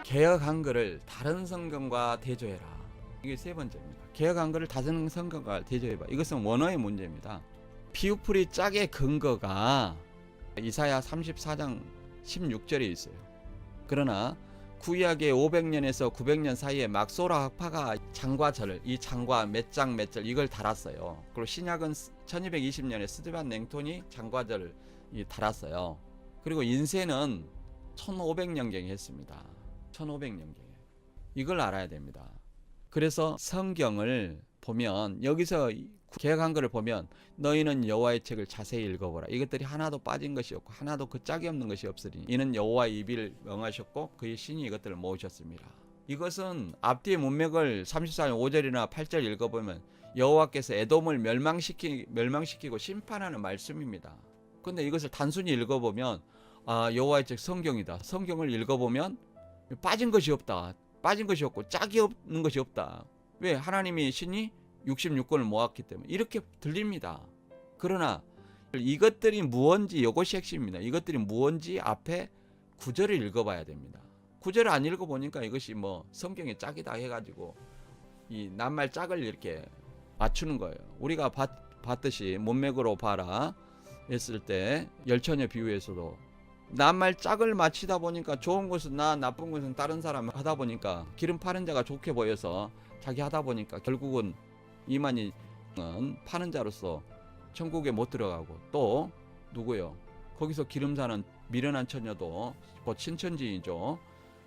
개역 한글을 다른 성경과 대조해라. 이게 세 번째입니다. 개역 한글을 다른 성경과 대조해봐. 이것은 원어의 문제입니다. 피우프리 짝의 근거가 이사야 34장 16절에 있어요. 그러나 구약의 500년에서 900년 사이에 막소라 학파가 장과 절을, 이 장과 몇 장 몇 절 이걸 달았어요. 그리고 신약은 1220년에 스드반 냉톤이 장과 절을 달았어요. 그리고 인쇄는 1500년경에 했습니다. 1500년경에. 이걸 알아야 됩니다. 그래서 성경을 보면 여기서 개역 한글을 보면 너희는 여호와의 책을 자세히 읽어보라. 이것들이 하나도 빠진 것이 없고 하나도 그 짝이 없는 것이 없으니 이는 여호와의 입을 명하셨고 그의 신이 이것들을 모으셨습니다. 이것은 앞뒤의 문맥을 34년 5절이나 8절 읽어보면 여호와께서 에돔을 멸망시키고 심판하는 말씀입니다. 그런데 이것을 단순히 읽어보면 여호와의 책 성경이다. 성경을 읽어보면 빠진 것이 없다. 빠진 것이 없고 짝이 없는 것이 없다. 왜? 하나님이 신이 66권을 모았기 때문에 이렇게 들립니다. 그러나 이것들이 무언지 이것이 핵심입니다. 이것들이 무언지 앞에 구절을 읽어봐야 됩니다. 구절을 안 읽어보니까 이것이 뭐 성경의 짝이다 해가지고 이 낱말 짝을 이렇게 맞추는 거예요. 우리가 봤듯이 문맥으로 봐라 했을 때 열처녀 비유에서도 낱말 짝을 맞히다 보니까 좋은 것은 나, 나쁜 것은 다른 사람 하다 보니까 기름 파는 자가 좋게 보여서 자기 하다 보니까 결국은 이만희 파는 자로서 천국에 못 들어가고 또 누구요? 거기서 기름 사는 미련한 처녀도 곧 신천지이죠.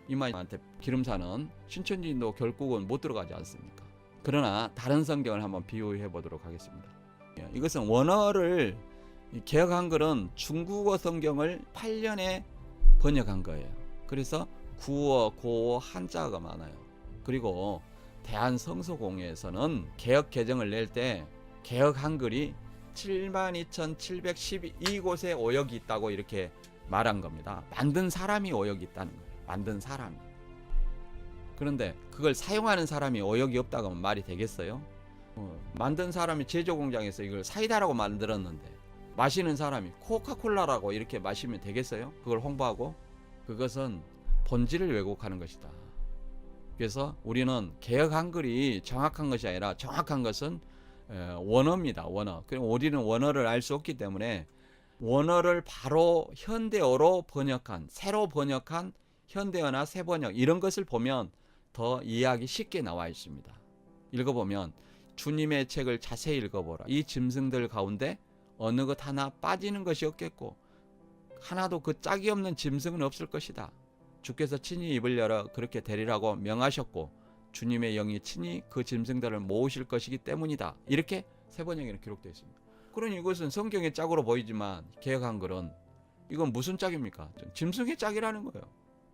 이만희한테 기름 사는 신천지인도 결국은 못 들어가지 않습니까? 그러나 다른 성경을 한번 비유해 보도록 하겠습니다. 이것은 원어를 개역 한글은 중국어 성경을 8년에 번역한 거예요. 그래서 구어, 고어, 한자가 많아요. 그리고 대한성서공회에서는 개역 개정을 낼 때 개역 한글이 72,712곳에 오역이 있다고 이렇게 말한 겁니다. 만든 사람이 오역이 있다는 거예요. 만든 사람이. 그런데 그걸 사용하는 사람이 오역이 없다고 하면 말이 되겠어요? 만든 사람이 제조 공장에서 이걸 사이다라고 만들었는데 마시는 사람이 코카콜라라고 이렇게 마시면 되겠어요? 그걸 홍보하고? 그것은 본질을 왜곡하는 것이다. 그래서 우리는 개역 한글이 정확한 것이 아니라 정확한 것은 원어입니다. 원어. 그럼 우리는 원어를 알 수 없기 때문에 원어를 바로 현대어로 번역한, 새로 번역한 현대어나 새 번역 이런 것을 보면 더 이해하기 쉽게 나와 있습니다. 읽어보면 주님의 책을 자세히 읽어보라. 이 짐승들 가운데 어느 것 하나 빠지는 것이 없겠고 하나도 그 짝이 없는 짐승은 없을 것이다. 주께서 친히 입을 열어 그렇게 되리라고 명하셨고 주님의 영이 친히 그 짐승들을 모으실 것이기 때문이다. 이렇게 세 번역에는 기록되어 있습니다. 그러니 이것은 성경의 짝으로 보이지만 개역 한글은 이건 무슨 짝입니까? 짐승의 짝이라는 거예요.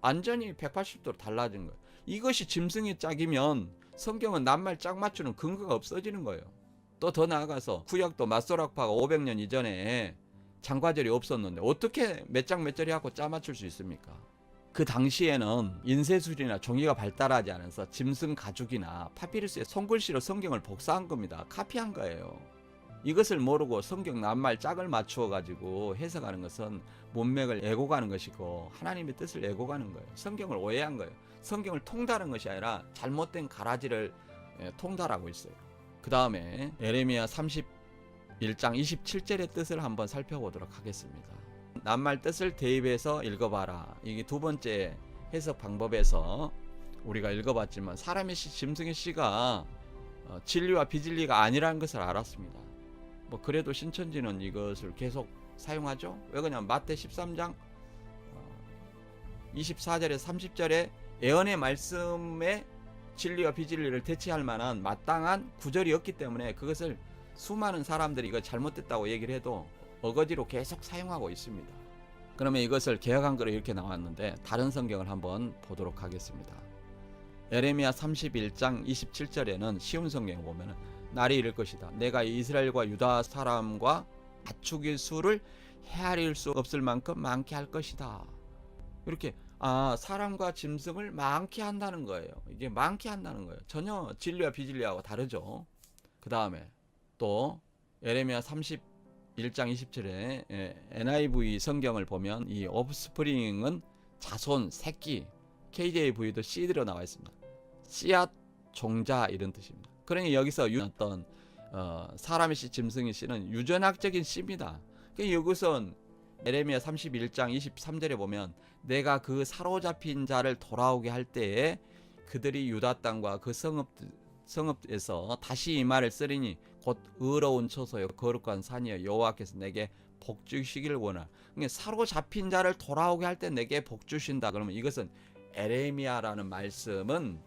완전히 180도로 달라진 거예요. 이것이 짐승의 짝이면 성경은 낱말 짝 맞추는 근거가 없어지는 거예요. 또 더 나아가서 구약도 맞소락파가 500년 이전에 장과절이 없었는데 어떻게 몇 장 몇 절이 하고 짜 맞출 수 있습니까? 그 당시에는 인쇄술이나 종이가 발달하지 않아서 짐승 가죽이나 파피루스의 손글씨로 성경을 복사한 겁니다. 카피한 거예요. 이것을 모르고 성경 낱말 짝을 맞추어 가지고 해석하는 것은 문맥을 왜곡하는 것이고 하나님의 뜻을 왜곡하는 거예요. 성경을 오해한 거예요. 성경을 통달한 것이 아니라 잘못된 가라지를 통달하고 있어요. 그 다음에 예레미야 31장 27절의 뜻을 한번 살펴보도록 하겠습니다. 낱말 뜻을 대입해서 읽어봐라. 이게 두 번째 해석 방법에서 우리가 읽어봤지만 사람의 시, 짐승의 시가 진리와 비진리가 아니라는 것을 알았습니다. 뭐 그래도 신천지는 이것을 계속 사용하죠. 왜 그러냐면 마태 13장 24절에서 30절에 예언의 말씀에 진리와 비진리를 대체할 만한 마땅한 구절이 없기 때문에 그것을 수많은 사람들이 이거 잘못됐다고 얘기를 해도 어거지로 계속 사용하고 있습니다. 그러면 이것을 개역 한글로 이렇게 나왔는데 다른 성경을 한번 보도록 하겠습니다. 예레미야 31장 27절에는 쉬운 성경을 보면 날이 이를 것이다. 내가 이스라엘과 유다 사람과 가축의 수를 헤아릴 수 없을 만큼 많게 할 것이다. 이렇게 사람과 짐승을 많게 한다는 거예요. 이게 많게 한다는 거예요. 전혀 진리와 비진리하고 다르죠. 그 다음에 또 예레미야 31장 20절에 NIV 성경을 보면 이 오프스프링은 자손, 새끼, KJV도 씨드로 나와 있습니다. 씨앗, 종자 이런 뜻입니다. 그러니 여기서 어떤 사람의 씨, 짐승의 씨는 유전학적인 씨입니다. 이것은 예레미야 31장 23절에 보면 내가 그 사로잡힌 자를 돌아오게 할 때에 그들이 유다 땅과 그 성읍에서 다시 이 말을 쓰리니 곧 의로운 처소요 거룩한 산이여 여호와께서 내게 복 주시기를 원하. 그러니까 사로잡힌 자를 돌아오게 할 때 내게 복 주신다. 그러면 이것은 에레미야라는 말씀은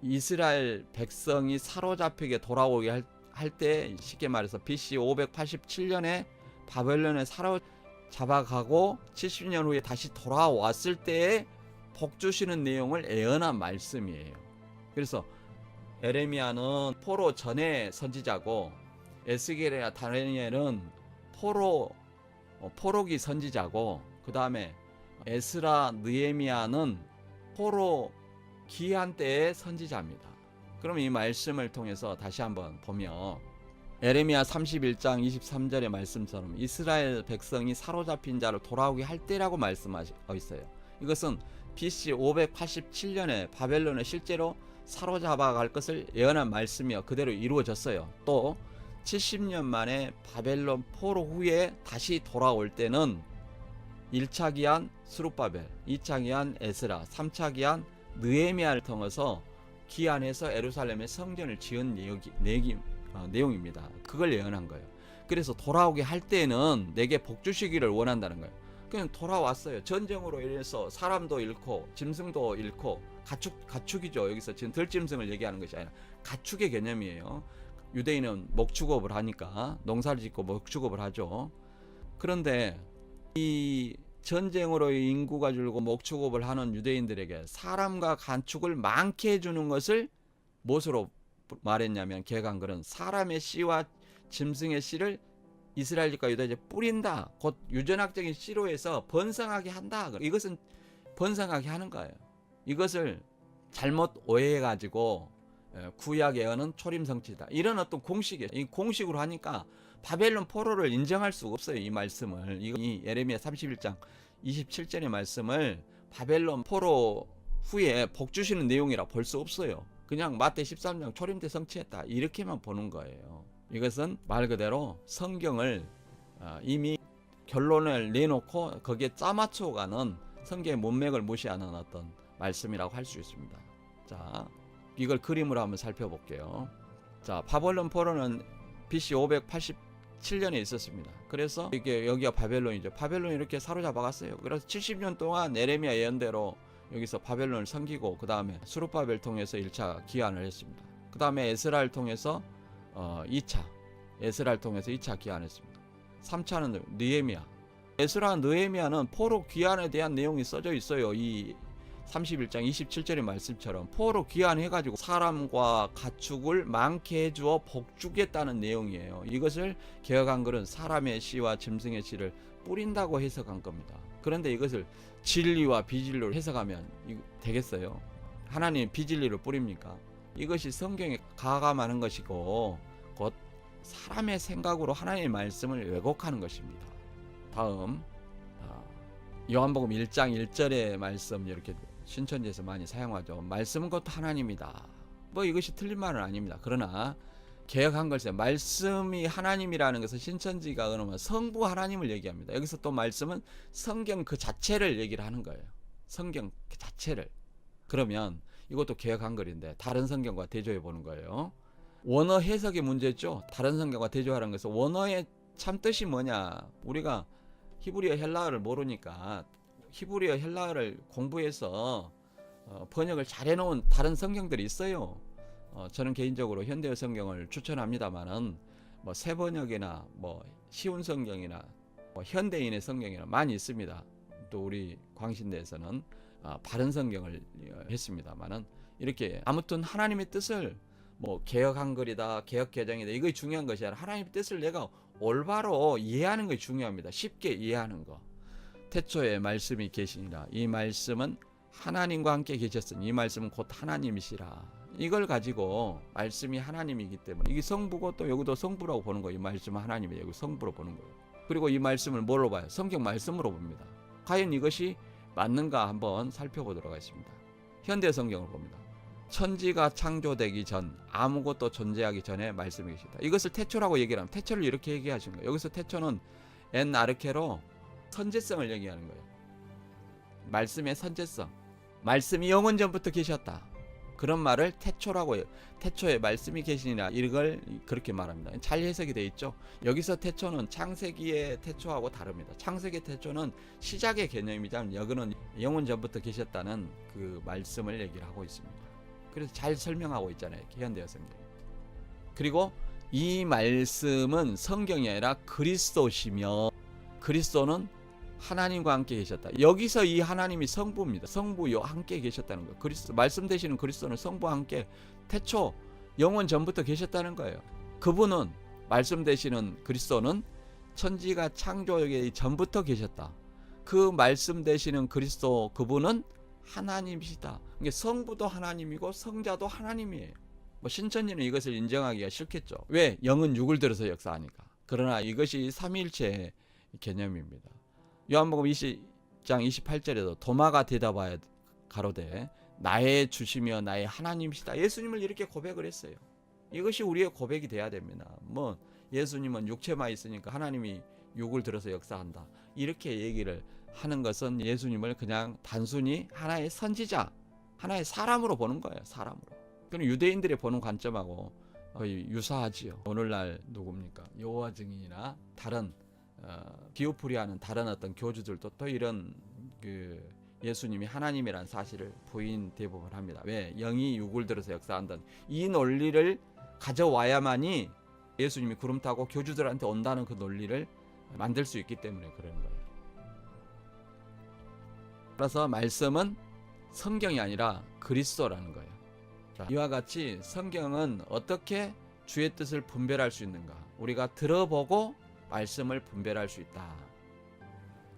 이스라엘 백성이 사로잡히게 돌아오게 할 때 쉽게 말해서 BC 587년에 바벨론에 사로잡아가고 70년 후에 다시 돌아왔을 때에 복 주시는 내용을 예언한 말씀이에요. 그래서 에레미야는 포로 전에 선지자고 에스겔이나 다니엘은 포로기 선지자고 그 다음에 에스라 느헤미야는 포로 기한 때의 선지자입니다. 그럼 이 말씀을 통해서 다시 한번 보면 에레미야 31장 23절의 말씀처럼 이스라엘 백성이 사로잡힌 자를 돌아오게 할 때라고 말씀하고 있어요. 이것은 BC 587년에 바벨론에 실제로 사로잡아갈 것을 예언한 말씀이요 그대로 이루어졌어요. 또 70년 만에 바벨론 포로 후에 다시 돌아올 때는 1차 기한 스룹바벨, 2차 기한 에스라, 3차 기한 느헤미야를 통해서 기한해서 예루살렘에 성전을 지은 내용입니다. 그걸 예언한 거예요. 그래서 돌아오게 할 때는 내게 복 주시기를 원한다는 거예요. 그냥 돌아왔어요. 전쟁으로 인해서 사람도 잃고 짐승도 잃고 가축이죠. 여기서 지금 들짐승을 얘기하는 것이 아니라 가축의 개념이에요. 유대인은 목축업을 하니까 농사를 짓고 목축업을 하죠. 그런데 이 전쟁으로 인구가 줄고 목축업을 하는 유대인들에게 사람과 가축을 많게 해주는 것을 무엇으로 말했냐면 개혁한글은 사람의 씨와 짐승의 씨를 이스라엘 집과 유다 집에 뿌린다. 곧 유전학적인 씨로 해서 번성하게 한다. 이것은 번성하게 하는 거예요. 이것을 잘못 오해해가지고 구약 예언은 초림성취다. 이런 어떤 공식이에요. 이 공식으로 하니까 바벨론 포로를 인정할 수가 없어요. 이 말씀을. 이 예레미야 31장 27절의 말씀을 바벨론 포로 후에 복 주시는 내용이라 볼 수 없어요. 그냥 마태 13장 초림 때 성취했다. 이렇게만 보는 거예요. 이것은 말 그대로 성경을 이미 결론을 내놓고 거기에 짜맞춰가는 성경의 문맥을 무시하는 어떤 말씀이라고 할 수 있습니다. 자, 이걸 그림으로 한번 살펴볼게요. 자, 바벨론 포로는 BC 587년에 있었습니다. 그래서 이게 여기가 바벨론이죠. 바벨론이 이렇게 사로잡아갔어요. 그래서 70년 동안 예레미야 예언대로 여기서 바벨론을 섬기고 그 다음에 스룹바벨 통해서 1차 기한을 했습니다. 그 다음에 에스라를 통해서 2차 에스라를 통해서 2차 기한했습니다. 3차는 느헤미야. 에스라 느헤미야는 포로 귀환에 대한 내용이 써져 있어요. 이 31장 27절의 말씀처럼 포로 귀환해가지고 사람과 가축을 많게 해주어 복주겠다는 내용이에요. 이것을 개혁한글은 사람의 씨와 짐승의 씨를 뿌린다고 해석한 겁니다. 그런데 이것을 진리와 비진리로 해석하면 되겠어요? 하나님 비진리를 뿌립니까? 이것이 성경에 가감하는 것이고 곧 사람의 생각으로 하나님의 말씀을 왜곡하는 것입니다. 다음 요한복음 1장 1절의 말씀 이렇게 신천지에서 많이 사용하죠. 말씀은 곧 하나님이다. 뭐 이것이 틀린 말은 아닙니다. 그러나 개혁한글쎄 말씀이 하나님이라는 것은 신천지가 그러면 성부 하나님을 얘기합니다. 여기서 또 말씀은 성경 그 자체를 얘기를 하는 거예요. 성경 그 자체를. 그러면 이것도 개혁한글인데 다른 성경과 대조해 보는 거예요. 원어 해석의 문제죠. 다른 성경과 대조하라는 것은 원어의 참뜻이 뭐냐. 우리가 히브리어 헬라어를 모르니까 히브리어 헬라어를 공부해서 번역을 잘 해놓은 다른 성경들이 있어요. 저는 개인적으로 현대어 성경을 추천합니다만은 뭐 새번역이나 뭐 쉬운 성경이나 뭐 현대인의 성경이나 많이 있습니다. 또 우리 광신대에서는 바른 성경을 했습니다만은 이렇게 아무튼 하나님의 뜻을 뭐 개혁한글이다 개혁개정이다 이거 중요한 것이 아니라 하나님의 뜻을 내가 올바로 이해하는 것이 중요합니다. 쉽게 이해하는 거. 태초에 말씀이 계시니라. 이 말씀은 하나님과 함께 계셨으니 이 말씀은 곧 하나님이시라. 이걸 가지고 말씀이 하나님이기 때문에 이게 성부고 또 여기도 성부라고 보는 거예요. 이 말씀은 하나님이 여기 성부로 보는 거예요. 그리고 이 말씀을 뭘로 봐요? 성경 말씀으로 봅니다. 과연 이것이 맞는가 한번 살펴보도록 하겠습니다. 현대 성경을 봅니다. 천지가 창조되기 전, 아무것도 존재하기 전에 말씀이 계시다. 이것을 태초라고 얘기를 하면 태초를 이렇게 얘기하시는 거예요. 여기서 태초는 엔 아르케로 선제성을 얘기하는 거예요. 말씀의 선제성. 말씀이 영원 전부터 계셨다. 그런 말을 태초라고 해요. 태초에 말씀이 계시니라, 이걸 그렇게 말합니다. 잘 해석이 되어 있죠. 여기서 태초는 창세기의 태초하고 다릅니다. 창세기의 태초는 시작의 개념이지만 여기는 영원 전부터 계셨다는 그 말씀을 얘기를 하고 있습니다. 그래서 잘 설명하고 있잖아요, 현대 성경. 그리고 이 말씀은 성경이 아니라 그리스도시며, 그리스도는 하나님과 함께 계셨다. 여기서 이 하나님이 성부입니다. 성부요 함께 계셨다는 거예요. 그리스도 말씀 되시는 그리스도는 성부와 함께 태초 영원 전부터 계셨다는 거예요. 그분은 말씀 되시는 그리스도는 천지가 창조하기 전부터 계셨다. 그 말씀 되시는 그리스도 그분은 하나님이시다. 그러니까 성부도 하나님이고 성자도 하나님이에요. 뭐 신천지는 이것을 인정하기가 싫겠죠. 왜? 영은 육을 들어서 역사하니까. 그러나 이것이 삼위일체의 개념입니다. 요한복음 20장 28절에도 도마가 대답하여 가로되 나의 주시며 나의 하나님이시다. 예수님을 이렇게 고백을 했어요. 이것이 우리의 고백이 돼야 됩니다. 뭐 예수님은 육체만 있으니까 하나님이 육을 들어서 역사한다, 이렇게 얘기를 하는 것은 예수님을 그냥 단순히 하나의 선지자, 하나의 사람으로 보는 거예요. 사람으로. 그럼 유대인들이 보는 관점하고 거의 유사하지요. 오늘날 누굽니까? 여호와 증인이나 다른 비오프리아는 다른 어떤 교주들도 또 이런 그 예수님이 하나님이라는 사실을 부인 대부분 합니다. 왜? 영이 육을 들어서 역사한다는 이 논리를 가져와야만이 예수님이 구름 타고 교주들한테 온다는 그 논리를 만들 수 있기 때문에 그러는 거예요. 따라서 말씀은 성경이 아니라 그리스도라는 거예요. 자, 이와 같이 성경은 어떻게 주의 뜻을 분별할 수 있는가? 우리가 들어보고 말씀을 분별할 수 있다.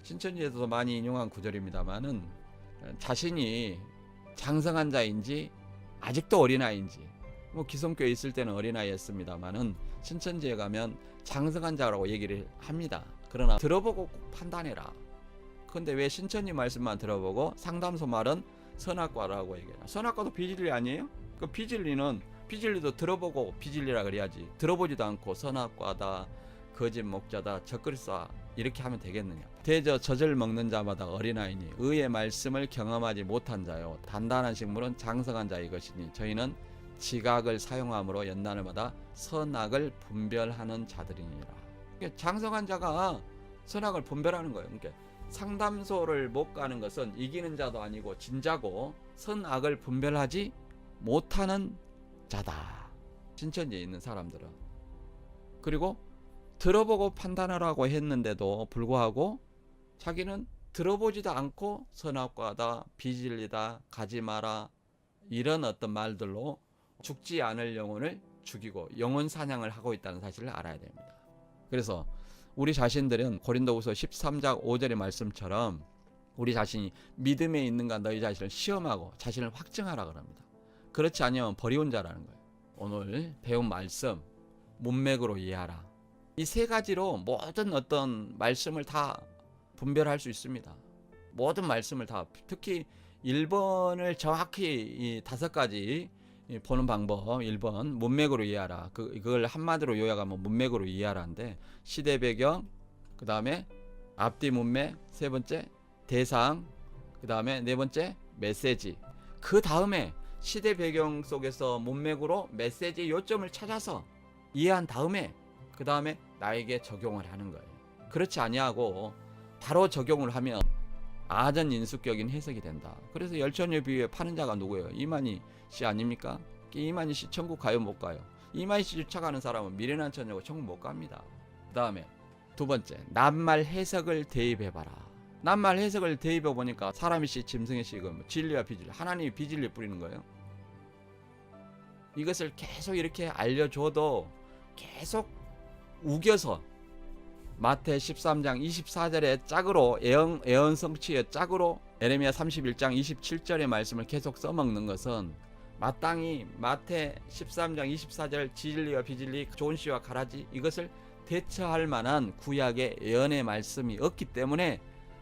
신천지에서도 많이 인용한 구절입니다만은 자신이 장성한 자인지 아직도 어린아이인지, 뭐 기성교에 있을 때는 어린아이였습니다만은 신천지에 가면 장성한 자라고 얘기를 합니다. 그러나 들어보고 꼭 판단해라. 그런데 왜 신천지 말씀만 들어보고 상담소 말은 선악과라고 얘기해요. 선악과도 비진리 아니에요? 그 비진리도 들어보고 비진리라 그래야지. 들어보지도 않고 선악과다, 거짓 목자다, 적그리스도다 이렇게 하면 되겠느냐. 대저 젖을 먹는 자마다 어린아이니 의의 말씀을 경험하지 못한 자요 단단한 식물은 장성한 자의 것이니 저희는 지각을 사용함으로 연단을마다 선악을 분별하는 자들이니라. 그러니까 장성한 자가 선악을 분별하는 거예요. 그러니까 상담소를 못 가는 것은 이기는 자도 아니고 진자고 선악을 분별하지 못하는 자다. 신천지에 있는 사람들은. 그리고 들어보고 판단하라고 했는데도 불구하고 자기는 들어보지도 않고 선악과다, 비진리다, 가지 마라 이런 어떤 말들로 죽지 않을 영혼을 죽이고 영혼 사냥을 하고 있다는 사실을 알아야 됩니다. 그래서 우리 자신들은 고린도후서 13장 5절의 말씀처럼 우리 자신이 믿음에 있는가 너희 자신을 시험하고 자신을 확증하라 그럽니다. 그렇지 않으면 버리운 자라는 거예요. 오늘 배운 말씀 문맥으로 이해하라. 이 세 가지로 모든 어떤 말씀을 다 분별할 수 있습니다. 모든 말씀을 다, 특히 1번을 정확히 이 5가지 보는 방법. 1번 문맥으로 이해하라. 그걸 한마디로 요약하면 문맥으로 이해하라인데, 시대 배경, 그 다음에 앞뒤 문맥, 세 번째 대상, 그 다음에 네 번째 메시지. 그 다음에 시대 배경 속에서 문맥으로 메시지 요점을 찾아서 이해한 다음에 그 다음에 나에게 적용을 하는 거예요. 그렇지 아니하고 바로 적용을 하면 아전인수격인 해석이 된다. 그래서 열천여 비유에 파는 자가 누구예요? 이만희 씨 아닙니까? 이만희 씨 천국 가요 못 가요? 이만희 씨 쫓아가는 사람은 미련한 처녀고 천국 못 갑니다. 그 다음에 두 번째 낱말 해석을 대입해봐라. 낱말 해석을 대입해보니까 사람이 씨, 짐승의 씨, 진리와 비진리, 하나님이 비진리 뿌리는 거예요. 이것을 계속 이렇게 알려줘도 계속 우겨서 마태 13장 24절의 짝으로 애언 성취의 짝으로 에레미야 31장 27절의 말씀을 계속 써먹는 것은 마땅히 마태 13장 24절 진리와 비진리, 좋은 씨와 가라지 이것을 대처할 만한 구약의 예언의 말씀이 없기 때문에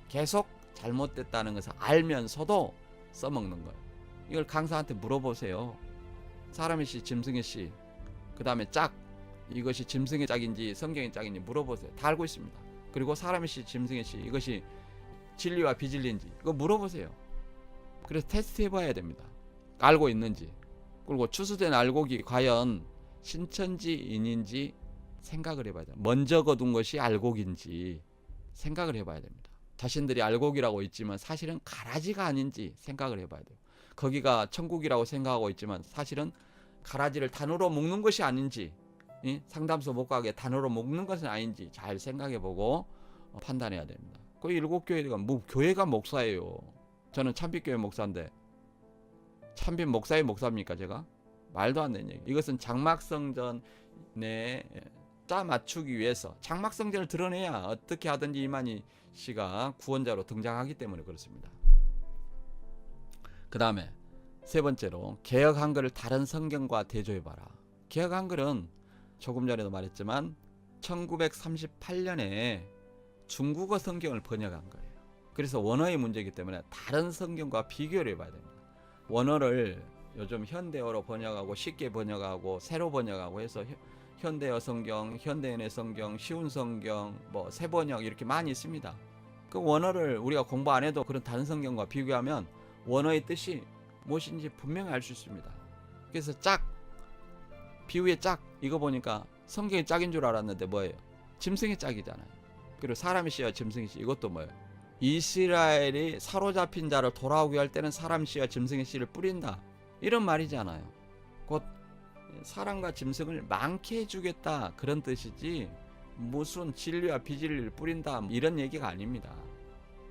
계속 잘못됐다는 것을 알면서도 써먹는 거예요. 이걸 강사한테 물어보세요. 사람의 씨, 짐승의 씨, 그 다음에 짝, 이것이 짐승의 짝인지 성경의 짝인지 물어보세요. 다 알고 있습니다. 그리고 사람의 씨, 짐승의 씨, 이것이 진리와 비진리인지 이거 물어보세요. 그래서 테스트 해봐야 됩니다. 알고 있는지. 그리고 추수된 알곡이 과연 신천지인인지 생각을 해봐야 돼요. 먼저 거둔 것이 알곡인지 생각을 해봐야 됩니다. 자신들이 알곡이라고 있지만 사실은 가라지가 아닌지 생각을 해봐야 돼요. 거기가 천국이라고 생각하고 있지만 사실은 가라지를 단으로 묶는 것이 아닌지, 상담소 못 가게 단으로 묶는 것은 아닌지 잘 생각해보고 판단해야 됩니다. 그 일곱 교회가 교회가 목사예요. 저는 참빛교회 목사인데 참빛 목사의 목사입니까 제가? 말도 안 되는 얘기. 이것은 장막성전에 짜 맞추기 위해서 장막성전을 드러내야 어떻게 하든지 이만희 씨가 구원자로 등장하기 때문에 그렇습니다. 그 다음에 세 번째로 개역 한글을 다른 성경과 대조해봐라. 개역 한글은 조금 전에도 말했지만 1938년에 중국어 성경을 번역한 거예요. 그래서 원어의 문제이기 때문에 다른 성경과 비교를 해봐야 됩니다. 원어를 요즘 현대어로 번역하고 쉽게 번역하고 새로 번역하고 해서 현대어 성경, 현대인의 성경, 쉬운 성경, 새 번역 이렇게 많이 있습니다. 그 원어를 우리가 공부 안 해도 그런 다른 성경과 비교하면 원어의 뜻이 무엇인지 분명히 알 수 있습니다. 그래서 짝, 비유의 짝 이거 보니까 성경의 짝인 줄 알았는데 뭐예요? 짐승의 짝이잖아요. 그리고 사람의 씨와 짐승의 씨 이것도 뭐예요? 이스라엘이 사로잡힌 자를 돌아오게 할 때는 사람 씨와 짐승의 씨를 뿌린다. 이런 말이잖아요. 곧 사람과 짐승을 많게 해주겠다 그런 뜻이지 무슨 진리와 비진리를 뿌린다 이런 얘기가 아닙니다.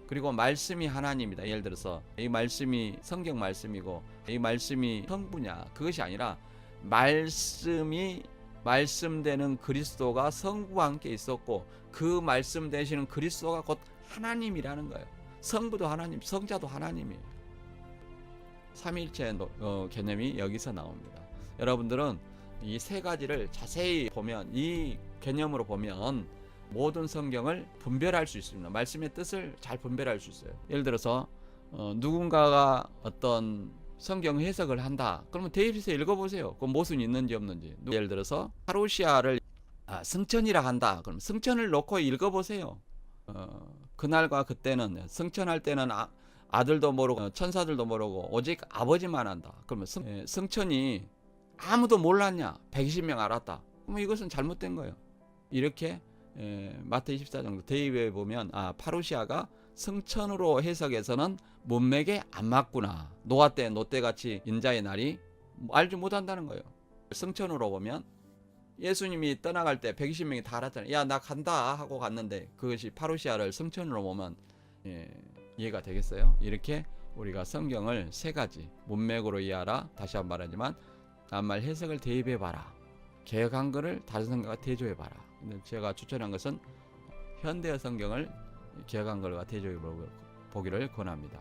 그리고 말씀이 하나님이다. 예를 들어서 이 말씀이 성경 말씀이고 이 말씀이 성부냐 그것이 아니라 말씀이 말씀되는 그리스도가 성부와 함께 있었고 그 말씀 되시는 그리스도가 곧 하나님이라는 거예요. 성부도 하나님, 성자도 하나님이에요. 삼위일체 개념이 여기서 나옵니다. 여러분들은 이 세 가지를 자세히 보면 이 개념으로 보면 모든 성경을 분별할 수 있습니다. 말씀의 뜻을 잘 분별할 수 있어요. 예를 들어서 누군가가 어떤 성경 해석을 한다. 그러면 대입해서 읽어보세요. 그 모순이 있는지 없는지. 예를 들어서 파루시아를 승천이라 한다. 그럼 승천을 놓고 읽어보세요. 그날과 그때는 승천할 때는 아들도 모르고 천사들도 모르고 오직 아버지만 한다. 그러면 승천이 아무도 몰랐냐? 120명 알았다. 그러면 이것은 잘못된 거예요. 이렇게 마태 24장 대입에 보면 파루시아가 승천으로 해석해서는 문맥에 안 맞구나. 노아 때 노때 같이 인자의 날이 알지 못한다는 거예요. 승천으로 보면 예수님이 떠나갈 때 120명이 다 알았잖아요. 야, 나 간다 하고 갔는데 그것이 파루시아를 승천으로 보면 이해가 되겠어요? 이렇게 우리가 성경을 세 가지 문맥으로 이해하라. 다시 한번 말하지만 낱말 해석을 대입해봐라. 개역 한글을 다른 성경과 대조해봐라. 근데 제가 추천한 것은 현대어 성경을 개역 한글과 대조해보기를 권합니다.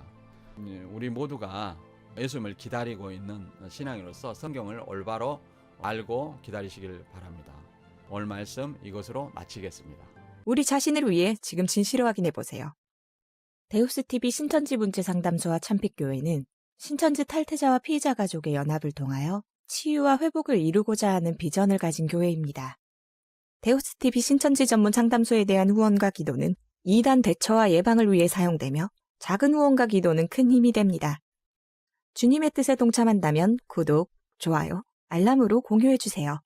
우리 모두가 예수님을 기다리고 있는 신앙인으로서 성경을 올바로 알고 기다리시길 바랍니다. 오늘 말씀 이것으로 마치겠습니다. 우리 자신을 위해 지금 진실을 확인해 보세요. 데우스TV 신천지 문제 상담소와 참빛교회는 신천지 탈퇴자와 피해자 가족의 연합을 통하여 치유와 회복을 이루고자 하는 비전을 가진 교회입니다. 데우스TV 신천지 전문 상담소에 대한 후원과 기도는 이단 대처와 예방을 위해 사용되며 작은 후원과 기도는 큰 힘이 됩니다. 주님의 뜻에 동참한다면 구독, 좋아요, 알람으로 공유해 주세요.